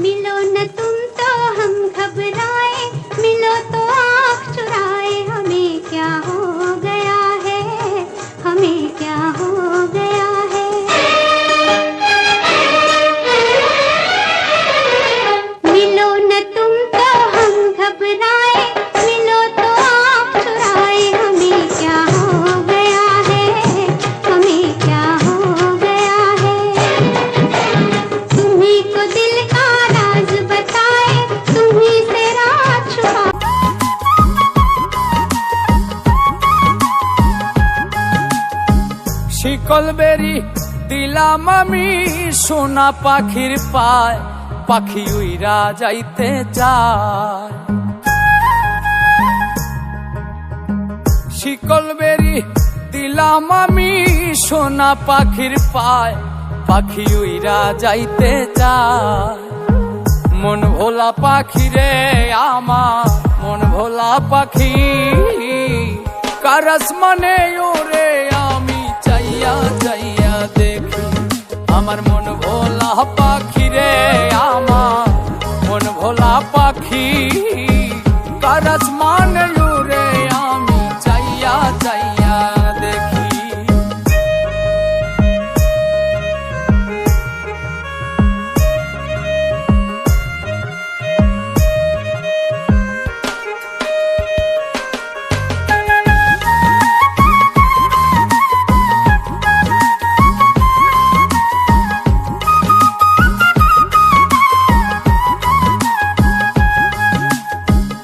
मिलो न तुम तो हम घबराए, मिलो तो आँख चुराए। हमें क्या हो गया है, हमें क्या हो गया है। मिलो न तुम तो हम घबराए, मिलो तो आँख चुराए। हमें क्या हो गया है, हमें क्या हो गया है। तुम्ही को दिल का राज बताए, तुम्ही से राज छुपा। শিকল বেরি দিলাম আমি সোনা পাখির পায়, পাখি উইরা যাইতে চায়। শিকল বেরি দিলাম আমি সোনা পাখির পায়, পাখি উইরা যাইতে চায়। মন ভোলা পাখি রে আমার, মন ভোলা পাখি, কারাস মানে ওরে আমি চাইয়া চাইয়া দেখি। আমার মন ভোলা পাখি রে আমার, মন ভোলা পাখি, কারাস